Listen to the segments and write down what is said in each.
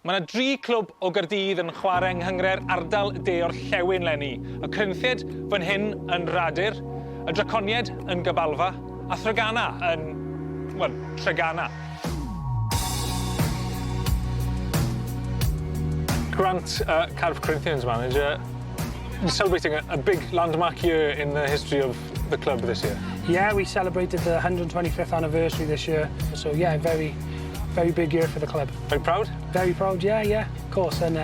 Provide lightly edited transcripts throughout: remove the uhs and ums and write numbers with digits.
Mae yna 3 clwb o Gaerdydd yn chwarae Nghynghrair Ardal SW leni. Y Cynllid fan hyn yn Radur, y Draconied yn Gybalfa, a Thrygana yn, wel, Tregana. Grant, Cardiff Corinthians manager, you're celebrating a big landmark year in the history of the club this year. Yeah, we celebrated the 125th anniversary this year. So yeah, very big year for the club. Very proud? Very proud, yeah, of course. And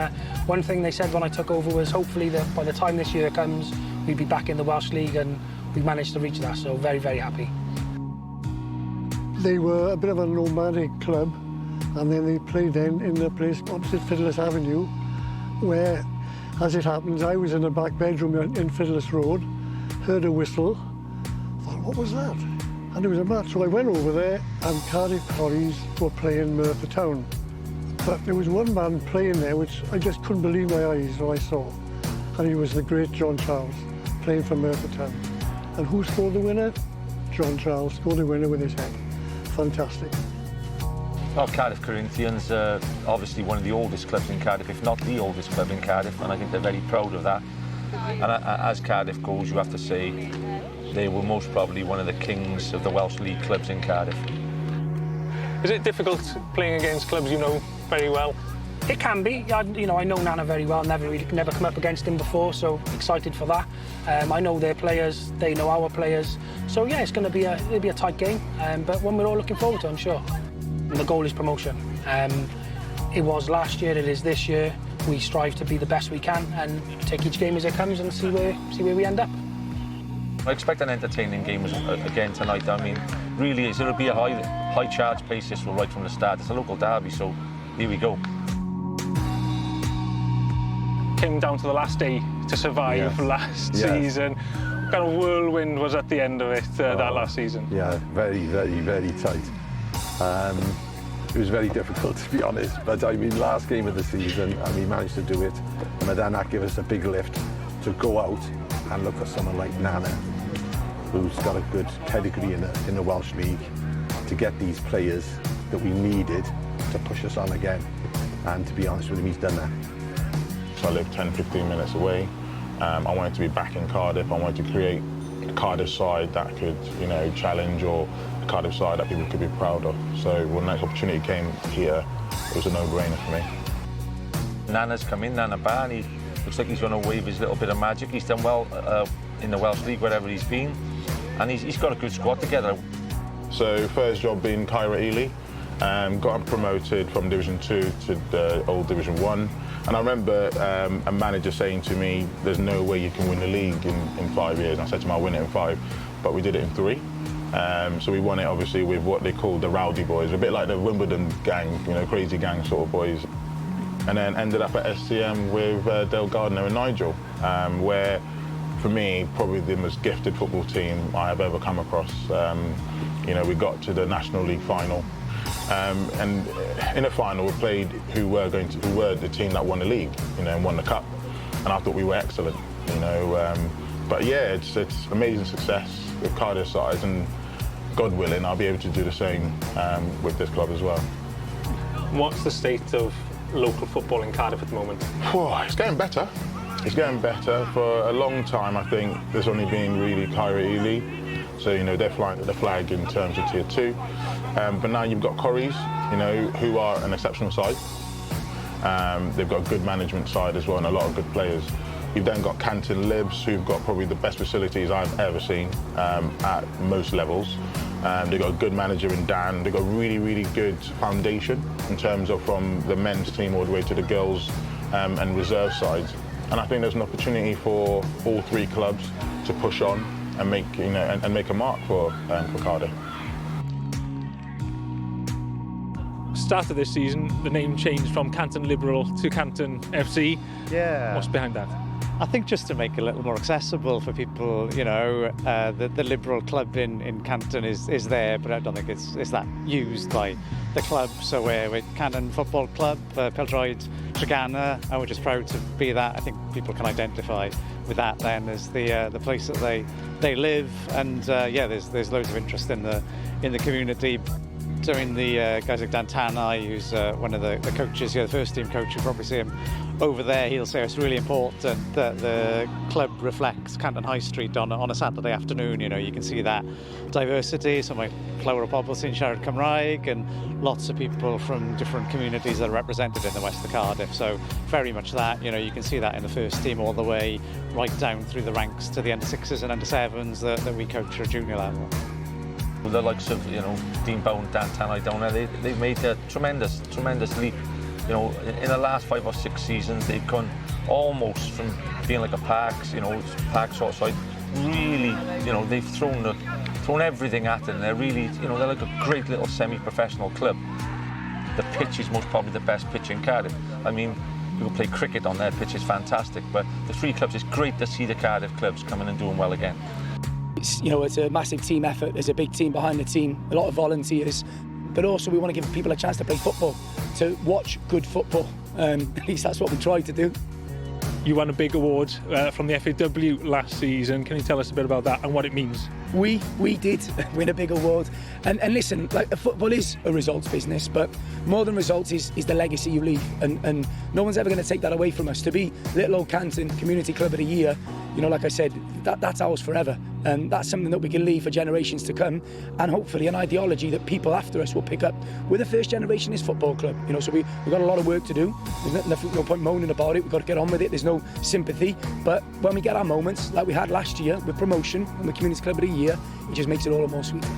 one thing they said when I took over was hopefully that by the time this year comes, we'd be back in the Welsh League, and we managed to reach that, so very happy. They were a bit of a nomadic club, and then they played in the place opposite Fiddlers Avenue, where, as it happens, I was in a back bedroom in Fiddlers Road, heard a whistle, thought, what was that? And there was a match, so I went over there, and Cardiff Corries were playing Merthyr Town. But there was one man playing there which I just couldn't believe my eyes when I saw. And he was the great John Charles, playing for Merthyr Town. And who scored the winner? John Charles scored the winner with his head. Fantastic. Well, Cardiff Corinthians are obviously one of the oldest clubs in Cardiff, if not the oldest club in Cardiff, and I think they're very proud of that. And as Cardiff goes, you have to say, they were most probably one of the kings of the Welsh League clubs in Cardiff. Is it difficult playing against clubs you know very well? It can be. I know Nana very well. Never come up against him before, so excited for that. I know their players, they know our players. So yeah, it's going to be a tight game, but one we're all looking forward to, I'm sure. And the goal is promotion. It was last year, it is this year. We strive to be the best we can and take each game as it comes and see where we end up. I expect an entertaining game again tonight. I mean, really, it'll be a high charge pace this right from the start. It's a local derby, so here we go. Came down to the last day to survive last season. What kind of whirlwind was at the end of it, that last season? Yeah, very tight. It was very difficult, to be honest, but I mean, last game of the season, and we managed to do it, and then that gave us a big lift to go out and look at someone like Nana, who's got a good pedigree in the Welsh League, to get these players that we needed to push us on again. And to be honest with him, he's done that. So I live 10-15 minutes away. I wanted to be back in Cardiff. I wanted to create a Cardiff side that could, challenge, or a Cardiff side that people could be proud of. So when that opportunity came here, it was a no-brainer for me. Nana's come in, Nana Barn. He looks like he's going to wave his little bit of magic. He's done well in the Welsh League, wherever he's been. And he's got a good squad together. So first job being Cynghrair Ardal, got promoted from Division 2 to the old Division 1. And I remember a manager saying to me, there's no way you can win the league in 5 years. And I said to him, I'll win it in 5, but we did it in 3. So we won it obviously with what they call the rowdy boys, a bit like the Wimbledon gang, crazy gang sort of boys. And then ended up at SCM with Dale Gardner and Nigel, where for me, probably the most gifted football team I have ever come across. We got to the National League final. And in the final, we played who were the team that won the league, and won the cup. And I thought we were excellent, But yeah, it's amazing success with Cardiff sides, and God willing, I'll be able to do the same with this club as well. What's the state of local football in Cardiff at the moment? It's getting better. It's getting better. For a long time, I think there's only been really Cynghrair Ardal. So, they're flying the flag in terms of Tier 2. But now you've got Corries, who are an exceptional side. They've got a good management side as well, and a lot of good players. You've then got Canton Libs, who've got probably the best facilities I've ever seen at most levels. They've got a good manager in Dan. They've got really good foundation in terms of from the men's team all the way to the girls and reserve sides. And I think there's an opportunity for all 3 clubs to push on and make and make a mark for Cardiff. Start of this season, the name changed from Canton Liberal to Canton FC. Yeah. What's behind that? I think just to make it a little more accessible for people, the Liberal club in Canton is there, but I don't think it's that used by the club. So we're Canton Football Club, Pêl-droed Tregana, and we're just proud to be that. I think people can identify with that then as the place that they live, and there's loads of interest in the community. I mean, the guys like Dan Tanai, who's one of the coaches here, the first team coach, you probably see him over there. He'll say it's really important that the club reflects Canton High Street on a Saturday afternoon. You know, you can see that diversity, some like Clwb pobl sy'n siarad Cymraeg, and lots of people from different communities that are represented in the west of Cardiff. So very much that, you know, you can see that in the first team all the way right down through the ranks to the under 6s and under 7s that we coach at junior level. The likes of, you know, Dean Bow and Dan Tanai down there, they've made a tremendous leap. You know, in the last 5 or 6 seasons, they've gone almost from being like a Parks, you know, Parks sort of side. Really, you know, they've thrown everything at it, and they're really, you know, they're like a great little semi-professional club. The pitch is most probably the best pitch in Cardiff. I mean, people play cricket on their pitch, is fantastic, but the 3 clubs, it's great to see the Cardiff clubs coming and doing well again. It's a massive team effort. There's a big team behind the team, a lot of volunteers, but also we want to give people a chance to play football, to watch good football. At least that's what we try to do. You won a big award from the FAW last season. Can you tell us a bit about that and what it means? We did win a big award, and listen, like, football is a results business, but more than results is the legacy you leave, and no one's ever going to take that away from us. To be Little Old Canton Community Club of the Year, you know, like I said, that's ours forever, and that's something that we can leave for generations to come, and hopefully an ideology that people after us will pick up. We're the first generation is football club, you know, so we've got a lot of work to do. There's no point moaning about it. We've got to get on with it. There's no sympathy, but when we get our moments like we had last year with promotion and the Community Club of the Year, it just makes it all the more sweeter.